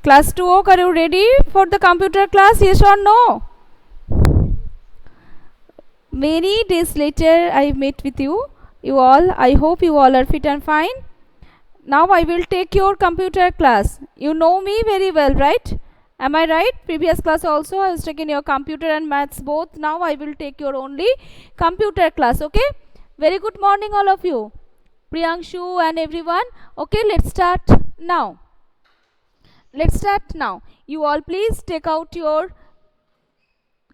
Class 2, are you ready for the computer class? Yes or no? Many days later, I met with you all. I hope you all are fit and fine. Now I will take your computer class. You know me very well, right? Am I right? Previous class also I was taking your computer and maths both. Now I will take your only computer class. Okay? Very good morning all of you. Priyanshu and everyone. Okay, let's start now. Let's start now. You all please take out your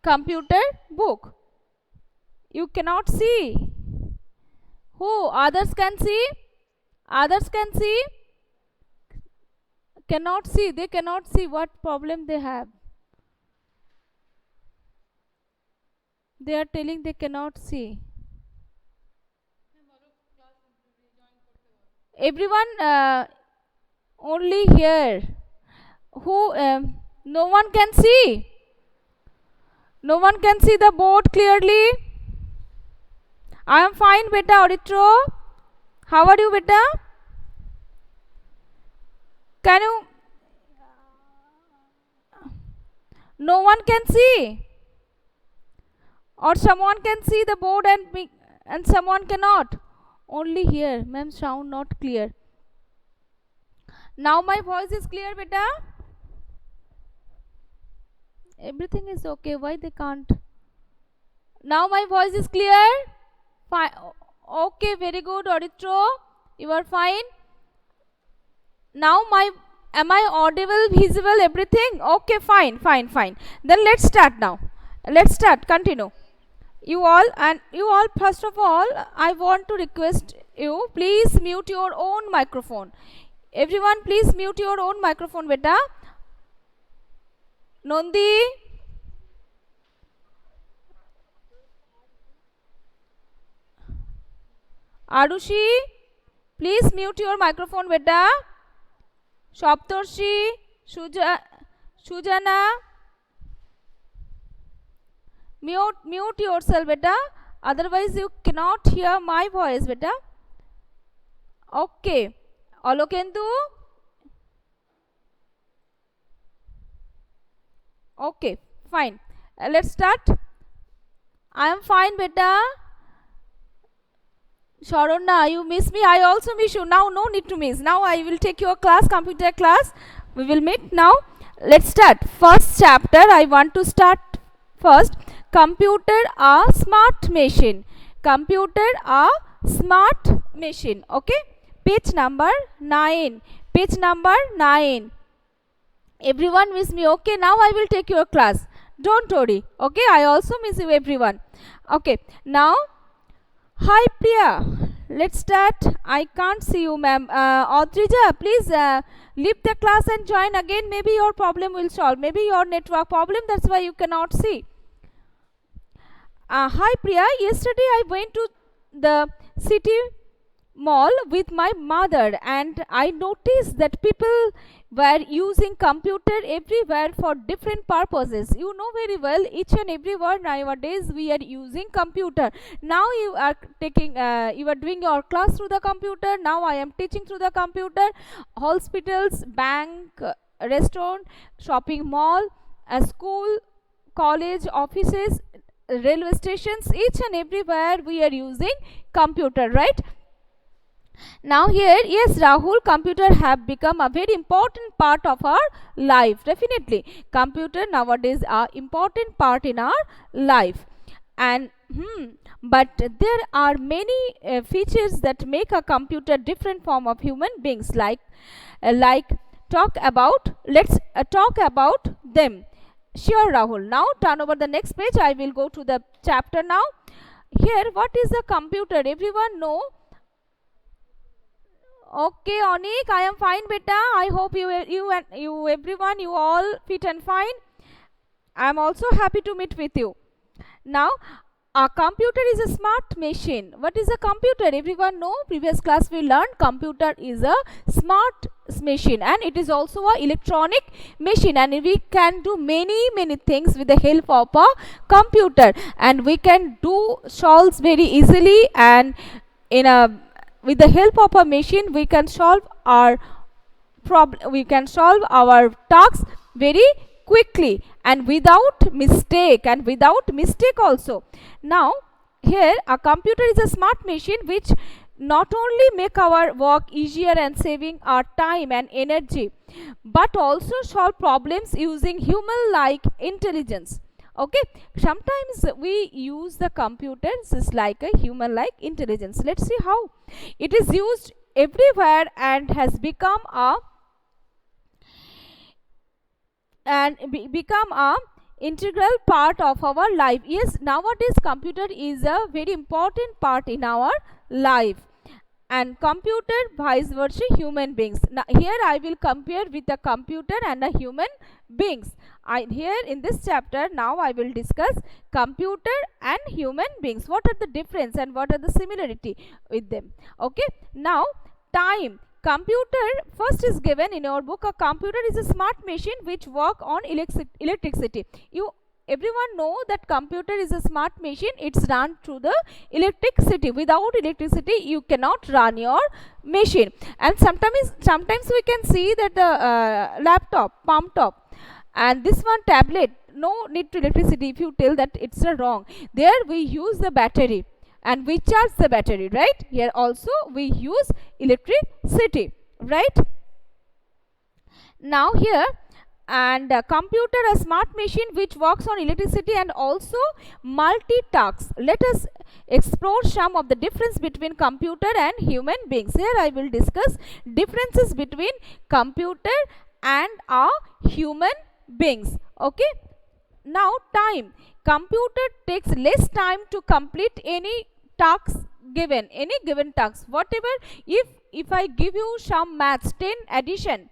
computer book. You cannot see. Who? Others can see? Others can see? Cannot see. They cannot see. What problem they have? They are telling they cannot see. Everyone only here. Who? No one can see. No one can see the board clearly. I am fine, beta. Auditro. How are you, beta? Can you? No one can see. Or someone can see the board and someone cannot. Only here, ma'am, sound not clear. Now my voice is clear, beta. Everything is okay. Why they can't? Now my voice is clear. Fine. Okay, very good, Auditro. You are fine. Now am I audible, visible, everything? Okay, fine. Then let's start now. Let's start. Continue. You all, first of all, I want to request you, please mute your own microphone. Everyone, please mute your own microphone, beta. Nondi. Arushi, please mute your microphone, beta. Shoptorshi, Sujana, mute yourself, beta. Otherwise, you cannot hear my voice, beta. Okay. Olokendu. Okay, fine. Let's start. I am fine, beta. Sharona, you miss me. I also miss you. Now, no need to miss. Now, I will take your class, computer class. We will meet now. Let's start. First chapter, I want to start first. Computer a smart machine. Computer a smart machine. Okay. Page number 9. Page number 9. Everyone miss me. Okay. Now, I will take your class. Don't worry. Okay. I also miss you, everyone. Okay. Now, hi Priya, let's start. I can't see you, ma'am. Audrija, please leave the class and join again. Maybe your problem will solve. Maybe your network problem, that's why you cannot see. Hi Priya, yesterday I went to the city mall with my mother and I noticed that people were using computer everywhere for different purposes. You know very well, each and everywhere nowadays we are using computer. Now you are taking you are doing your class through the computer. Now I am teaching through the computer. Hospitals, bank, restaurant, shopping mall, a school, college, offices, railway stations, each and everywhere we are using computer, right? Now here, yes Rahul, computer have become a very important part of our life. Definitely computer nowadays are important part in our life. And but there are many features that make a computer different from of human beings. Let's talk about them. Sure Rahul. Now turn over the next page. I will go to the chapter now. Here, what is a computer? Everyone know? Okay, Onik, I am fine, beta. I hope you everyone, you all fit and fine. I am also happy to meet with you. Now, a computer is a smart machine. What is a computer? Everyone know? Previous class we learned computer is a smart machine and it is also a electronic machine, and we can do many things with the help of a computer, and we can do solves very easily, and with the help of a machine we can solve our we can solve our tasks very quickly and without mistake also. Now here a computer is a smart machine which not only make our work easier and saving our time and energy, but also solve problems using human like intelligence. Okay, sometimes we use the computers is like a human like intelligence. Let's see how it is used everywhere and has become a integral part of our life. Yes, nowadays computer is a very important part in our life, and computer vice versa human beings. Now here I will compare with the computer and the human beings. Here in this chapter now I will discuss computer and human beings, what are the difference and what are the similarity with them. Okay, now time. Computer first is given in our book. A computer is a smart machine which work on electricity. You everyone know that computer is a smart machine. It's run through the electricity. Without electricity you cannot run your machine. And sometimes we can see that the laptop, palm top, and this one tablet, no need to electricity. If you tell that, it's wrong. There we use the battery and we charge the battery, right? Here also we use electricity, right? Now here, and computer a smart machine which works on electricity and also multitasks. Let us explore some of the difference between computer and human beings. Here I will discuss differences between computer and a human beings. Okay, now time. Computer takes less time to complete any tasks given, any given task. Whatever, if I give you some maths 10 addition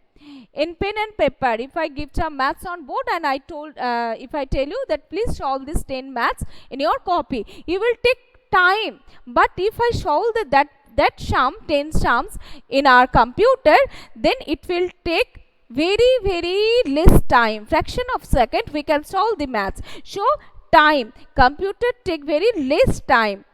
in pen and paper, if I give some maths on board and I told if I tell you that please solve this 10 maths in your copy, you will take time. But if I solve that sum, 10 sums in our computer, then it will take very less time, fraction of second we can solve the maths. So time, computer take very less time.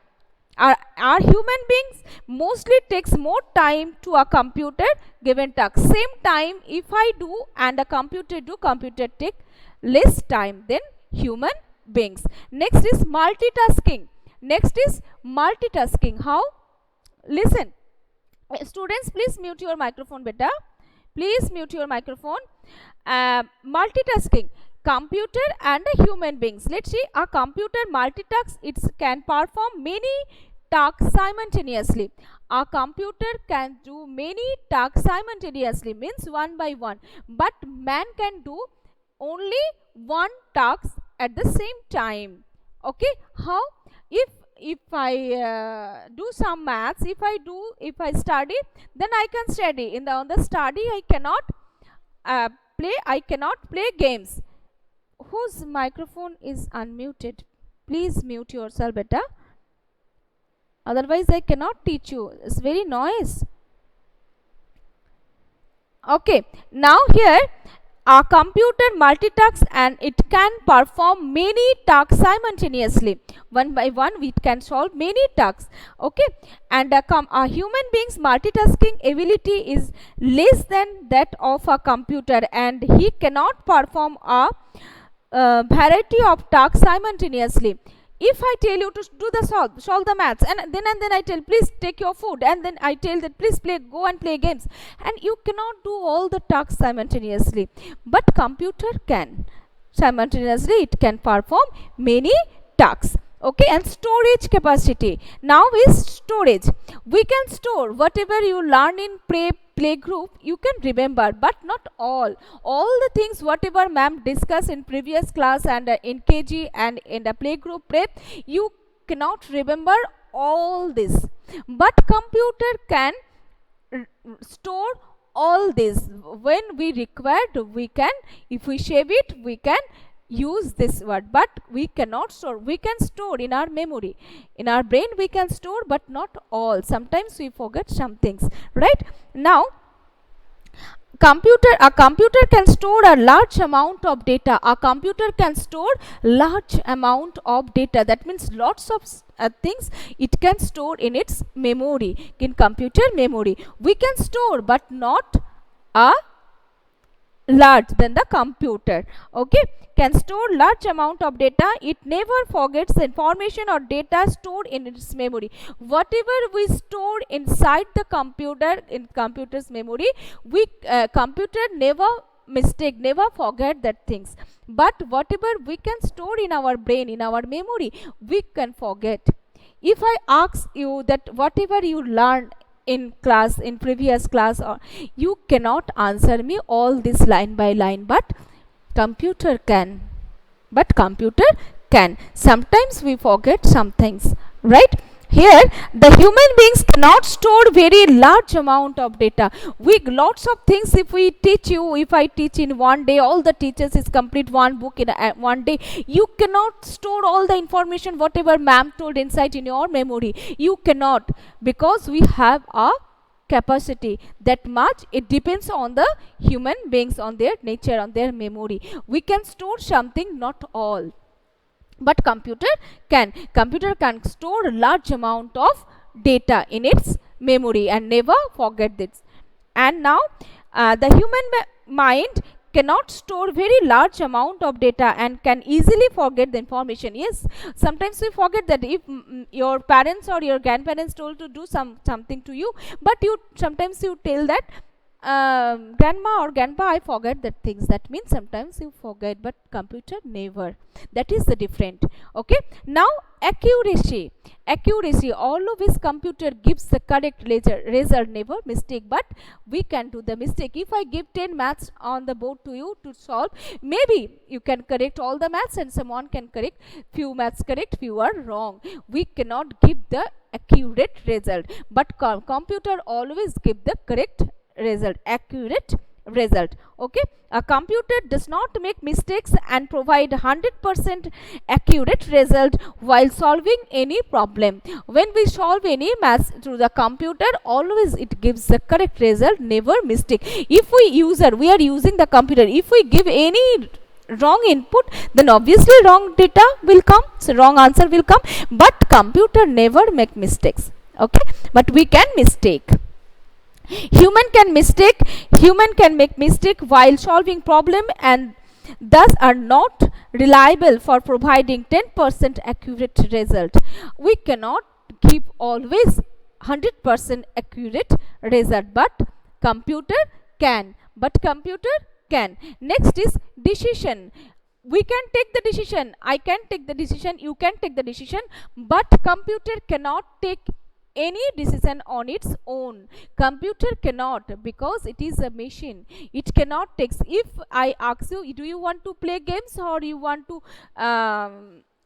Our human beings mostly takes more time to a computer given task. Same time if I do and a computer do, computer take less time than human beings. Next is multitasking. How? Listen, students, please mute your microphone, beta. Please mute your microphone. Multitasking. Computer and the human beings. Let's see, a computer multitasks. It can perform many tasks simultaneously. A computer can do many tasks simultaneously, means one by one. But man can do only one task at the same time. Okay, how? If I do some maths, if I study, then I can study. On the study I cannot play games. Whose microphone is unmuted? Please mute yourself, beta. Otherwise I cannot teach you. It's very noise. Okay, now here a computer multitasks and it can perform many tasks simultaneously. One by one we can solve many tasks. Okay, and a human being's multitasking ability is less than that of a computer, and he cannot perform a variety of tasks simultaneously. If I tell you to do the solve the maths, and then I tell please take your food, and then I tell that please go and play games, and you cannot do all the tasks simultaneously. But computer can simultaneously, it can perform many tasks. Okay, and storage capacity. Now is storage. We can store whatever you learn in playgroup, you can remember, but not all the things whatever ma'am discussed in previous class and in KG and in the playgroup prep, you cannot remember all this. But computer can store all this. When we required, we can, if we save it, we can use this word. But we cannot store. We can store in our memory, in our brain we can store, but not all. Sometimes we forget some things, right? Now a computer can store a large amount of data. A computer can store large amount of data. That means lots of things it can store in its memory, in computer memory. We can store but not large than the computer. Okay, can store large amount of data. It never forgets information or data stored in its memory. Whatever we store inside the computer, in computer's memory, we computer never mistake, never forget that things. But whatever we can store in our brain, in our memory, we can forget. If I ask you that whatever you learned in class, in previous class, or you cannot answer me all this line by line, but computer can. But computer can. Sometimes we forget some things, right? Here the human beings cannot store very large amount of data. We lots of things, if we teach you, if I teach in one day, all the teachers is complete one book in one day, you cannot store all the information whatever ma'am told inside in your memory. You cannot, because we have a capacity that much. It depends on the human beings, on their nature, on their memory. We can store something, not all, but computer can. Computer can store a large amount of data in its memory and never forget this. And now the human mind cannot store very large amount of data and can easily forget the information. Yes, sometimes we forget that. If your parents or your grandparents told to do something to you, but you sometimes you tell that grandma or grandpa, I forget that things. That means sometimes you forget, but computer never. That is the different. Okay, now accuracy. Accuracy, always computer gives the correct result, never mistake, but we can do the mistake. If I give 10 maths on the board to you to solve, maybe you can correct all the maths and someone can correct few maths correct, few are wrong. We cannot give the accurate result, but computer always give the correct result, accurate result. Okay, a computer does not make mistakes and provide 100% accurate result while solving any problem. When we solve any maths through the computer, always it gives the correct result, never mistake. If we are using the computer, if we give any wrong input, then obviously wrong data will come, so wrong answer will come. But computer never make mistakes. Okay, but we can mistake. Human can make mistake while solving problem, and thus are not reliable for providing 10% accurate result. We cannot give always 100% accurate result, but computer can. Next is decision. We can take the decision, I can take the decision, you can take the decision, but computer cannot take any decision on its own. Computer cannot, because it is a machine. It cannot take. If I ask you, do you want to play games or you want to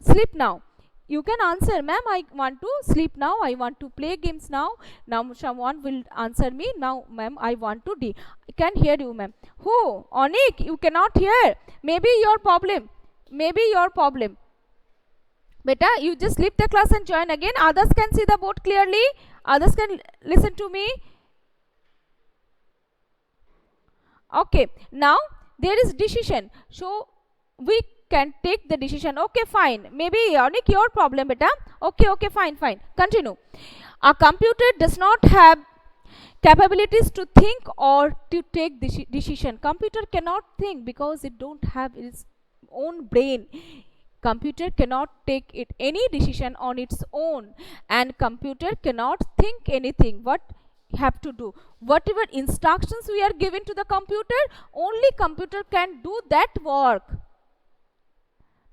sleep now? You can answer, ma'am, I want to sleep now, I want to play games now. Now someone will answer me, now ma'am, I want to I can hear you, ma'am. Who? Onik, you cannot hear. Maybe your problem. Beta, you just leave the class and join again. Others can see the board clearly. Others can listen to me. Okay, now there is decision. So we can take the decision. Okay, fine. Maybe Yonik, your problem, beta. Okay, fine. Continue. A computer does not have capabilities to think or to take decision. Computer cannot think because it don't have its own brain. Computer cannot take any decision on its own, and computer cannot think anything. What have to do? Whatever instructions we are given to the computer, only computer can do that work,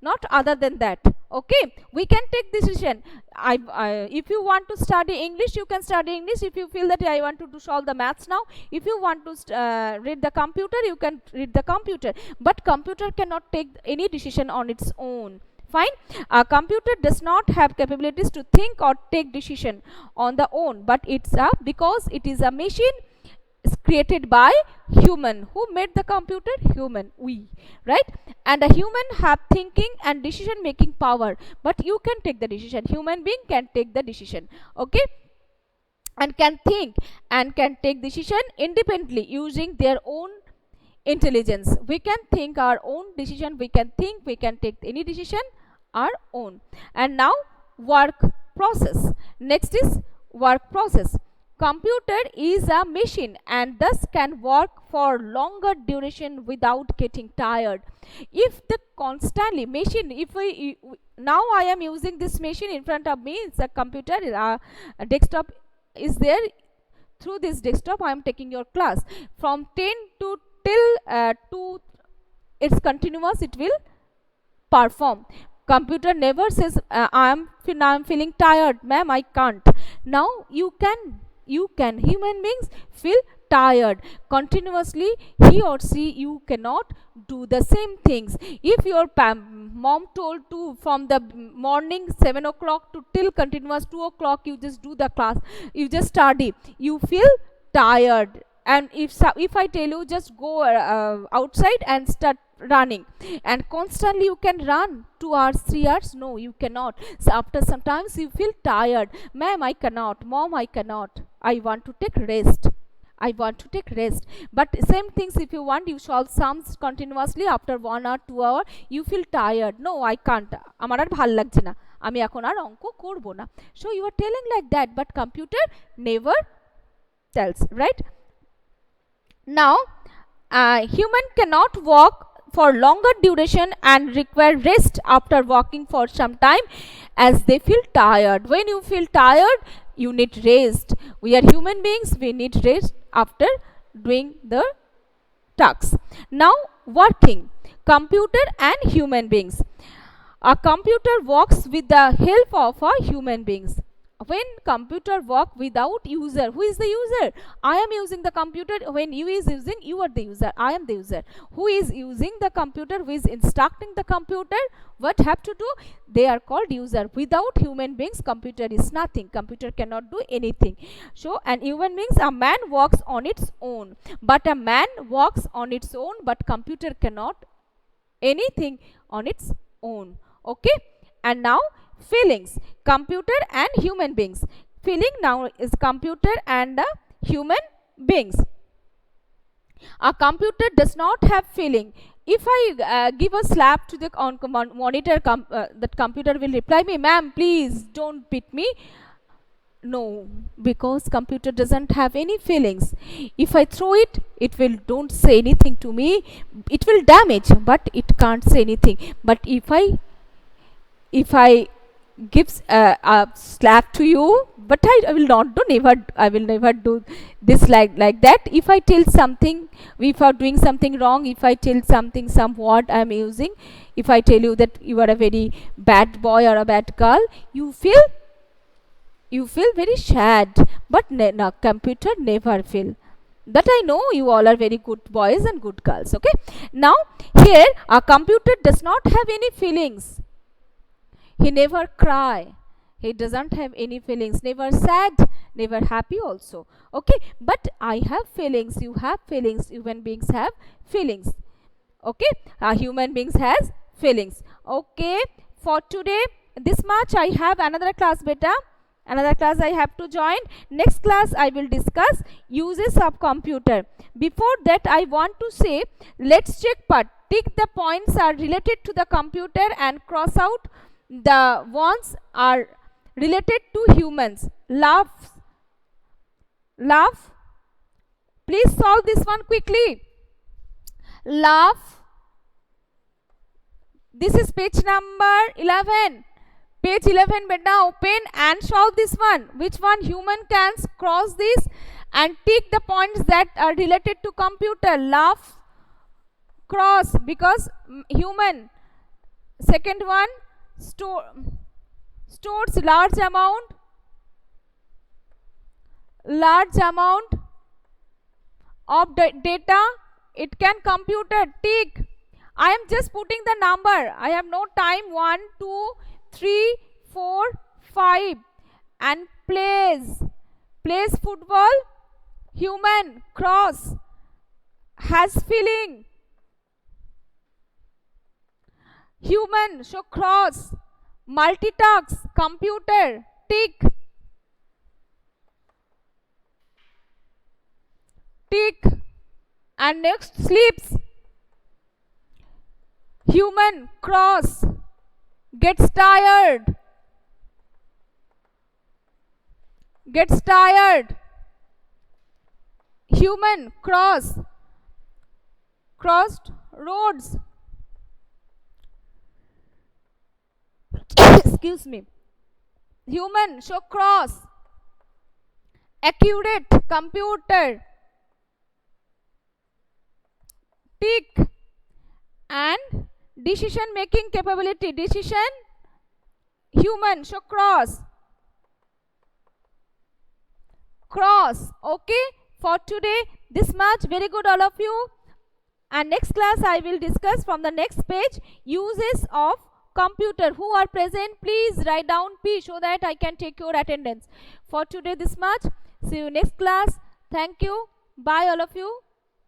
not other than that. Okay, we can take decision. If you want to study English, you can study English. If you feel that I want to solve the maths now, if you want to read the computer, you can read the computer. But computer cannot take any decision on its own. Fine. A computer does not have capabilities to think or take decision on the own, but it's because it is a machine created by human. Who made the computer? Human, we, right? And a human have thinking and decision making power, but you can take the decision. Human being can take the decision. Okay, and can think and can take decision independently using their own intelligence. We can think our own decision, we can take any decision our own. And now work process. Next is work process. Computer is a machine and thus can work for longer duration without getting tired. If the constantly machine, if we now I am using this machine in front of me, it's a computer, a desktop is there. Through this desktop I am taking your class from 10 to till 2, it's continuous, it will perform. Computer never says I am feeling tired, ma'am, I can't. Now you can human beings feel tired continuously. He or she, you cannot do the same things. If your mom told to from the morning 7 o'clock to till continuous 2 o'clock you just do the class, you just study, you feel tired. And if I tell you just go outside and start running, and constantly you can run 2 hours 3 hours, no, you cannot. So after sometimes you feel tired, ma'am, I cannot, mom, I cannot, I want to take rest, I want to take rest. But same things, if you want, you solve sums continuously, after 1 hour 2 hour you feel tired, no, I can't, আমার আর ভাল লাগছে না, আমি এখন আর অঙ্ক করব না. So you are telling like that, but computer never tells, right? Now human cannot walk for longer duration and require rest after walking for some time, as they feel tired. When you feel tired, you need rest. We are human beings, we need rest after doing the tasks. Now working computer and human beings. A computer works with the help of a human beings. When computer work without user, who is the user? I am using the computer. When you is using, you are the user, I am the user. Who is using the computer, who is instructing the computer, what have to do? They are called user. Without human beings, computer is nothing, computer cannot do anything. So and human beings, a man works on its own, but a man works on its own, but computer cannot anything on its own. Okay. And now feelings, computer and human beings. Feeling now is computer and human beings. A computer does not have feeling. If I give a slap to the monitor, that computer will reply me, ma'am, please don't beat me. No, because computer doesn't have any feelings. If I throw it, it will don't say anything to me, it will damage, but it can't say anything. But if I gives a slap to you, but I will not do, I will never do this like that. If I tell something, if I are doing something wrong, if I tell something, some word I am using, if I tell you that you are a very bad boy or a bad girl, you feel very sad. But no, computer never feel. That I know you all are very good boys and good girls. Okay. Now here a computer does not have any feelings. He never cry, he doesn't have any feelings, never sad, never happy also. Okay. But I have feelings, you have feelings, human beings have feelings. Okay. Human beings has feelings. Okay. For today this much. I have another class, beta, another class I have to join. Next class I will discuss uses of computer. Before that I want to say, let's check part. Tick the points are related to the computer and cross out the ones are related to humans. Laugh. Please solve this one quickly. Laugh. This is page number 11. Page 11, beta, open and solve this one. Which one human can cross this and tick the points that are related to computer. Laugh, cross, because human. Second one, stores large amount of data. It can computer. Tick. I am just putting the number, I have no time. 1 2 3 4 5. And plays football. Human. Cross. Has feeling. Human, so cross. Multitask, computer. Tick. And next, sleeps. Human, cross. Gets tired. Human, cross, crossed roads. Excuse me. Human, show cross. Accurate, computer. Tick. And decision making capability, decision, human, show cross. Cross. Okay, for today this much. Very good, all of you. And next class I will discuss from the next page uses of computer. Who are present, please write down P so that I can take your attendance. For today this much. See you next class. Thank you. Bye all of you.